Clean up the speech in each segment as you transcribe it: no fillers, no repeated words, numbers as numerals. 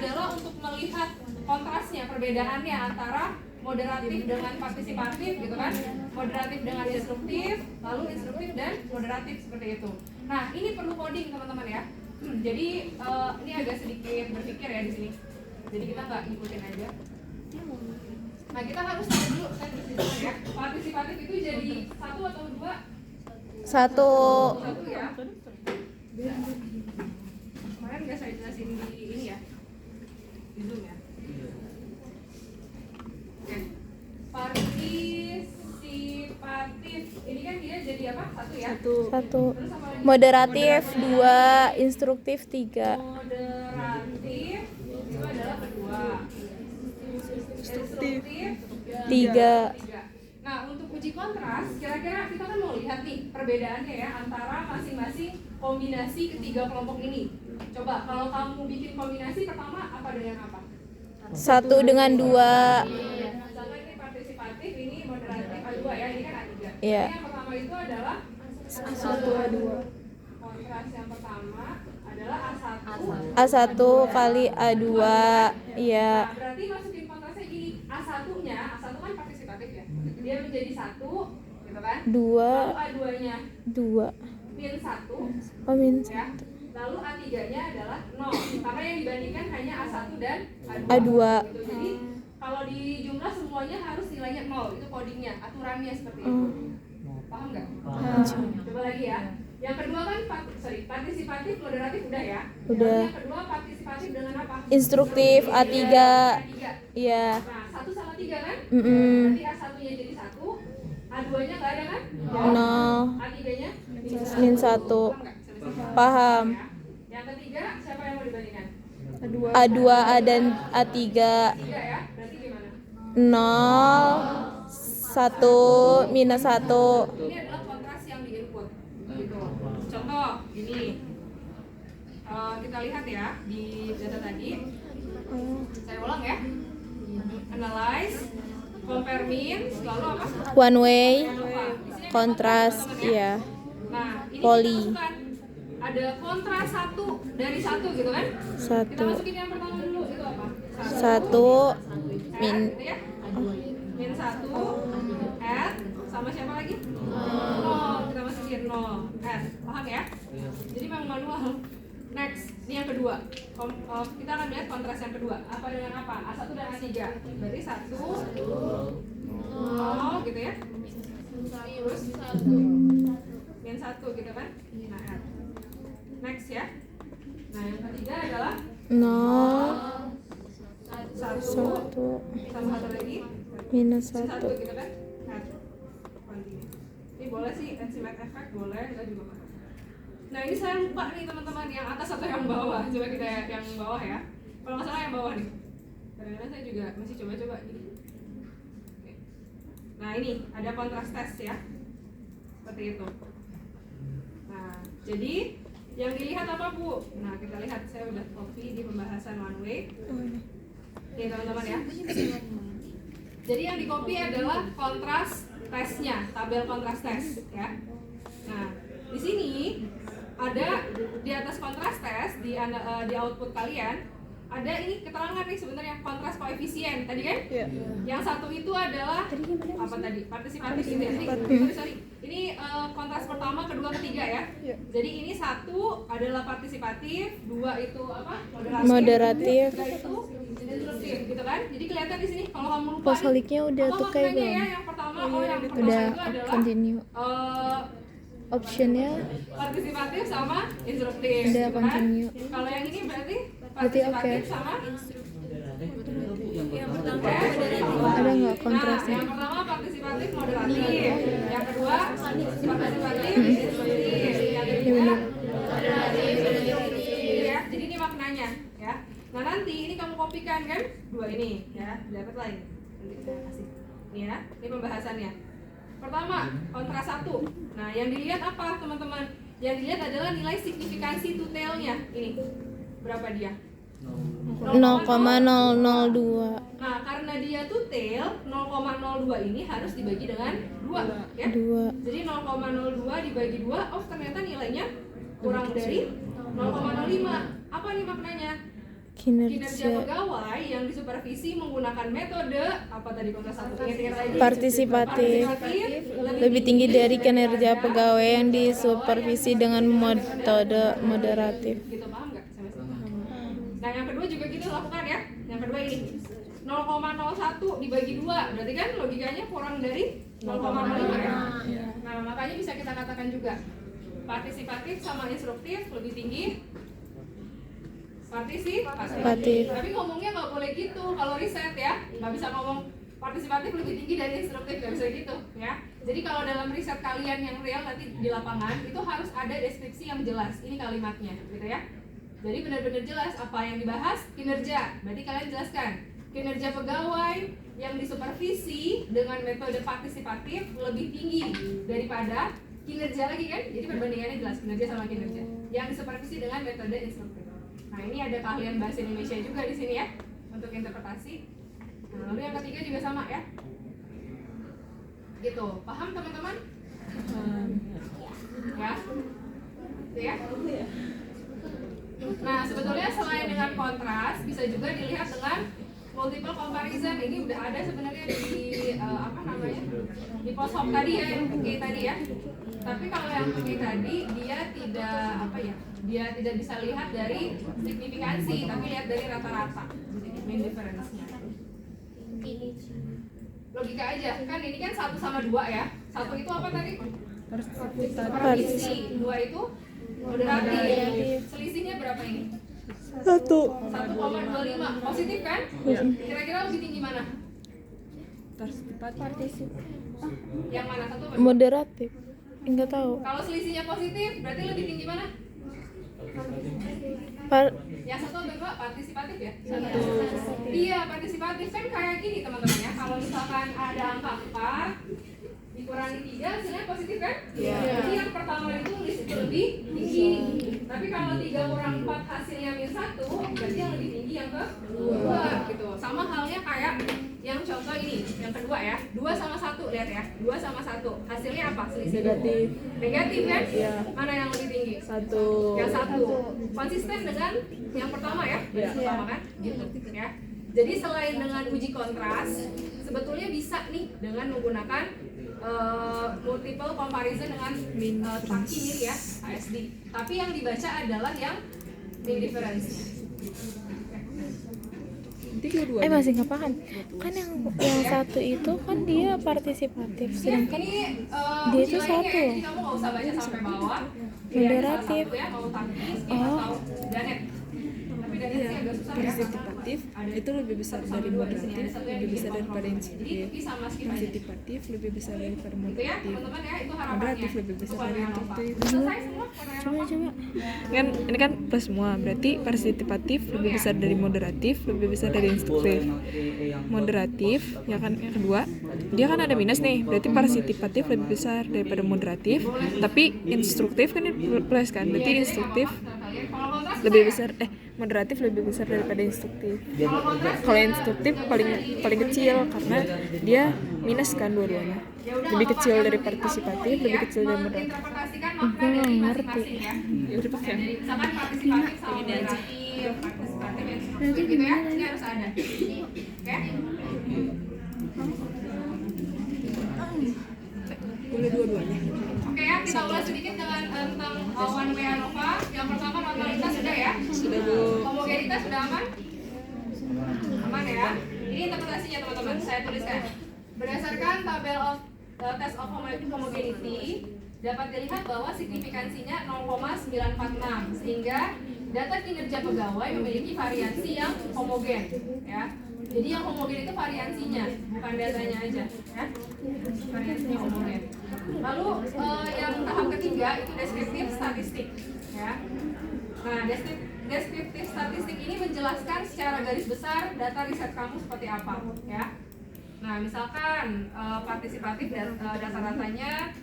adalah untuk melihat kontrasnya, perbedaannya antara moderatif dengan partisipatif gitu kan, moderatif dengan instruktif, lalu instruktif dan moderatif seperti itu. Nah ini perlu coding teman-teman ya. Jadi ini agak sedikit berpikir ya di sini. Jadi kita nggak ngikutin aja. Nah kita harus tahu dulu, saya tulis ya. Partisipatif itu jadi 1 atau 2? 1. Satu ya. Kemarin nggak saya jelasin di ini ya, di Zoom ya. Oke. Partisipatif ini kan dia jadi apa? 1 ya. 1. Terus apa lagi? Moderatif 2, instruktif 3. Moderatif itu adalah kedua. Instruktif 3. Nah untuk uji kontras, kira-kira kita kan mau lihat nih perbedaannya ya antara masing-masing kombinasi ketiga kelompok ini. Coba kalau kamu bikin kombinasi pertama apa dengan apa? 1 dengan 2. Misalkan ini partisipatif, ini moderatif A2 ya, ini kan A3. Iya. Ini yang pertama itu adalah A1 A2. kontras yang pertama adalah A1 A1 kali A2. Iya. Nah, berarti masukin kontrasnya gini, A1-nya, A1 kan partisipatif ya. Dia menjadi 1 gitu kan? 2. Lalu A2-nya 2. min 1 Oh, min ya. Lalu A3-nya adalah 0. Karena yang dibandingkan hanya A1 dan A2. A2. Gitu. Jadi kalau di jumlah semuanya harus nilainya 0. Itu codingnya, aturannya seperti itu. Paham nggak? Coba lagi ya. Yang kedua kan partisipatif, moderatif udah ya. Udah. Yang kedua partisipatif dengan apa? Instruktif A3. Iya. Nah, 1 sama 3 kan? Mm-mm. Berarti A1-nya jadi 1, A2-nya nggak ada kan? 0. A3-nya Min 1. Paham. Yang ketiga, siapa yang mau dibandingkan? A2 A dan A3. 3 ya, berarti gimana? 0 1 minus 1. Ini adalah kontras yang di input gitu. Contoh ini kita lihat ya di data tadi. Saya ulang ya. Analyze, compare min, lalu apa? One way, Apa? Isinya kontras, teman-teman ya. iya. Nah, ini Poli. kita masukkan ada kontras 1 dari 1 gitu kan? Kita 1 masukin yang pertama dulu itu apa? 1 min Gitu ya. Min 1 add sama siapa lagi? 0. Kita masukin 0 add. Paham ya? Jadi memang manual. Next, ini yang kedua. Kita akan lihat kontras yang kedua. Apa dengan apa? A1 dan A3. Berarti 1 0 gitu ya. Terus min 1 gitu kan? Nah, add. Next ya. Nah, yang ketiga adalah 0 1 1 sama satu lagi minus 1 1. gitu kan? Nah, continue. Ini boleh sih estimate effect boleh, kita juga pakai. Nah ini saya lupa nih teman-teman yang atas atau yang bawah. Coba kita yang bawah ya. Kalau nggak salah yang bawah nih. Kadang-kadang saya juga masih coba-coba nih. Oke. Nah ini ada kontras test ya. Seperti itu. Nah jadi yang dilihat apa Bu? Nah kita lihat, saya udah copy di pembahasan one way. Nih teman-teman ya. Jadi yang di copy adalah kontras tesnya, tabel kontras tes ya. Nah di sini ada di atas kontras tes di output kalian ada ini keterangan nih sebenarnya kontras koefisien tadi kan? Iya. Yang satu itu adalah apa tadi? Partisipatif gitu ya. Sorry. Ini kontras pertama, kedua, ketiga ya. Jadi ini 1 adalah partisipatif, 2 itu apa? Moderatif. 3 itu instruktif gitu kan? Jadi kelihatan di sini kalau kamu lupa Posoliknya udah apa tuh kayak maknanya belum? ya? Yang pertama yang pertama Udah itu adalah continue. Optionnya partisipatif sama instruktif. udah gitu kan? continue. Kalau yang ini berarti Berarti partisipatif oke. sama yang pertama Ada nggak Nah, kontrasnya? yang pertama partisipatif moderatif, yang kedua partisipatif instruktif, yang ketiga moderatif instruktif ya. Jadi ini maknanya ya. Nah nanti ini kamu kopikan kan dua ini ya, dapat lain. Nanti kita kasih. Ini ya, ini pembahasannya. Pertama kontras 1. Nah yang dilihat apa teman-teman? Yang dilihat adalah nilai signifikansi tutelnya. Ini berapa dia? 0,002. Nah, karena dia tutel, 0,02 ini harus dibagi dengan 2 ya. 2. Jadi 0,02 dibagi 2, oh ternyata nilainya kurang dari 0,05. Apa nih maknanya? kinerja pegawai yang disupervisi menggunakan metode apa tadi kontras satu? Ingat lagi. partisipatif lebih tinggi dari kinerja pegawai yang disupervisi dengan metode moderatif. Gitu, paham nggak? Nah, yang kedua juga gitu lakukan ya. Yang kedua ini 0,01 dibagi 2, berarti kan logikanya kurang dari 0,05 ya. Nah, makanya bisa kita katakan juga partisipatif sama instruktif lebih tinggi partisipatif. Tapi ngomongnya nggak boleh gitu kalau riset ya, nggak bisa ngomong partisipatif lebih tinggi dari instruktif, nggak bisa gitu ya. Jadi kalau dalam riset kalian yang real nanti di lapangan itu harus ada deskripsi yang jelas. Ini kalimatnya, gitu ya. Jadi benar-benar jelas apa yang dibahas, kinerja. Berarti kalian jelaskan kinerja pegawai yang disupervisi dengan metode partisipatif lebih tinggi daripada kinerja lagi kan? Jadi perbandingannya jelas kinerja sama kinerja yang disupervisi dengan metode instruktif. Nah, ini ada keahlian bahasa Indonesia juga di sini ya untuk interpretasi. Nah, lalu yang ketiga juga sama ya. Gitu. Paham teman-teman? Ya. Gitu ya. Nah, sebetulnya selain dengan kontras bisa juga dilihat dengan multiple comparison. Ini udah ada sebenarnya di apa namanya? Di post-op tadi ya, yang pakai tadi ya. Tapi kalau yang pakai tadi dia tidak apa ya? Dia tidak bisa lihat dari signifikansi, tapi lihat dari rata-rata. Mean difference-nya. Logika aja, kan ini kan 1 sama 2 ya. 1 itu apa tadi? Partisi. 2 itu moderatif. Selisihnya berapa ini? 1,25. Positif kan? Kira-kira lebih tinggi mana? Partisipatif. Yang mana? Satu apa? Moderatif. Enggak tahu. Kalau selisihnya positif, berarti lebih tinggi mana? Yang satu atau dua? Partisipatif ya? Iya, partisipatif kan kayak gini teman-teman ya. Kalau misalkan ada angka 4 dikurangi 3 hasilnya positif kan? Iya. Jadi yang pertama ditulis itu lebih tinggi. Tapi kalau 3 kurang 4 hasilnya -1, berarti yang lebih tinggi yang kedua gitu. Sama halnya kayak yang contoh ini, yang kedua ya. 2 sama 1, lihat ya. 2 sama 1. Hasilnya apa? Selisih negatif. Negatif kan? Iya. Mana yang lebih tinggi? 1. Yang 1. Konsisten dengan yang pertama ya? Yang pertama kan? Gitu ya. Jadi selain dengan uji kontras, sebetulnya bisa nih dengan menggunakan multiple comparison dengan taki ini ya, ASD. Tapi yang dibaca adalah yang mean difference. Masih nggak paham. Kan yang satu itu kan dia partisipatif, sedangkan Ini dia itu satu. Jadi kamu nggak usah baca sampai bawah. Moderatif. Ya, mau taktis, atau danet. Tapi danet sih agak susah ya. Partisipatif itu lebih besar dari moderatif, lebih besar daripada instruktif. Partisipatif lebih besar daripada Gitu ya, moderatif. teman-teman ya, itu harapannya. Moderatif lebih besar dari instruktif. Selesai semua? Coba. Kan ini kan plus semua, berarti partisipatif lebih besar dari moderatif, lebih besar dari instruktif. Moderatif, ya kan yang kedua, dia kan ada minus nih, berarti partisipatif lebih besar daripada moderatif, tapi instruktif kan plus kan, berarti instruktif lebih besar, moderatif lebih besar daripada instruktif. Kalau instruktif paling kecil karena dia minus kan dua-duanya. Lebih kecil dari partisipatif, lebih kecil dari moderatif. Nggak ngerti. Ya udah pakai. Misalkan partisipatif sama moderatif, partisipatif yang instruktif gitu ya, ini harus ada. Oke? Boleh dua-duanya. Oke ya, kita ulas sedikit dengan tentang one way ANOVA. Yang pertama normalitas sudah ya? Sudah, Bu. Homogenitas sudah aman? Aman ya? Ini interpretasinya teman-teman, saya tuliskan. Berdasarkan tabel of test of homogeneity, dapat dilihat bahwa signifikansinya 0,946 sehingga data kinerja pegawai memiliki variasi yang homogen ya. Jadi yang homogen itu variansinya, bukan datanya aja ya. Variansinya homogen. Lalu yang tahap ketiga itu deskriptif statistik ya. Nah, deskriptif statistik ini menjelaskan secara garis besar data riset kamu seperti apa ya. Nah, misalkan partisipatif data-datanya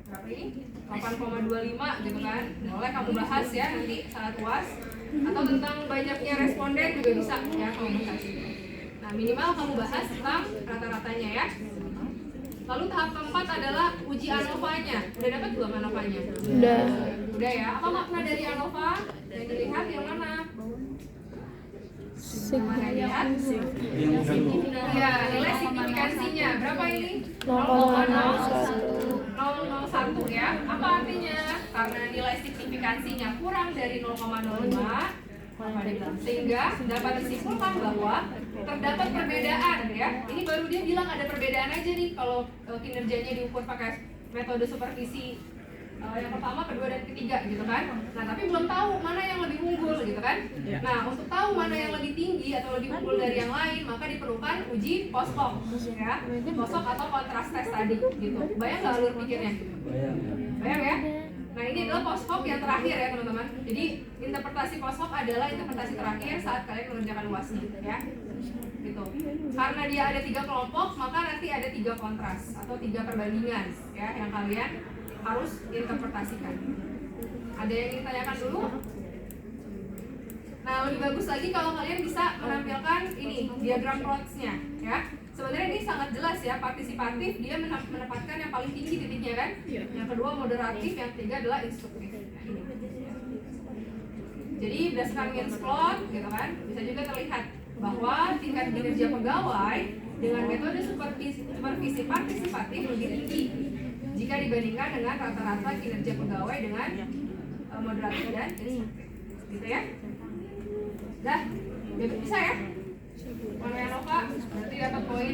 berapa ini? 8,25 gitu kan. Boleh kamu bahas ya nanti saat UAS. Atau tentang banyaknya responden juga bisa ya kamu bahas. Nah, minimal kamu bahas tentang rata-ratanya ya. Lalu tahap keempat adalah uji ANOVA-nya. Udah dapat belum ANOVA-nya? Udah ya. Apa makna dari ANOVA? Yang dilihat yang mana? lihat. Ya, nilai signifikansinya berapa ini? 0,01. 0,01 ya. Apa artinya? Karena nilai signifikansinya kurang dari 0,05, sehingga dapat disimpulkan bahwa terdapat perbedaan ya. Ini baru dia bilang ada perbedaan aja nih kalau kinerjanya diukur pakai metode supervisi yang pertama, kedua, dan ketiga gitu kan. Nah tapi belum tahu mana yang lebih unggul gitu kan. Nah untuk tahu mana yang lebih tinggi atau lebih unggul dari yang lain, maka diperlukan uji post hoc ya, post hoc atau kontras test tadi gitu. Bayang nggak alur pikirnya? Bayang ya? Nah ini adalah post hoc yang terakhir ya teman-teman. Jadi interpretasi post hoc adalah interpretasi terakhir saat kalian mengerjakan UASnya ya. Gitu. Karena dia ada 3 kelompok, maka nanti ada 3 kontras atau 3 perbandingan ya yang kalian harus interpretasikan. Ada yang ingin tanyakan dulu? Nah lebih bagus lagi kalau kalian bisa menampilkan ini diagram plots-nya ya. Sebenarnya ini sangat jelas ya, partisipatif dia menempatkan yang paling tinggi titiknya kan. Yang kedua moderatif, yang ketiga adalah instruktif. Jadi berdasarkan Gins plot gitu kan, bisa juga terlihat bahwa tingkat kinerja pegawai dengan metode supervisi partisipatif lebih tinggi jika dibandingkan dengan rata-rata kinerja pegawai dengan moderatif dan instruktif. Gitu ya. Dah, bisa ya? Kalau yang Nova berarti dapat poin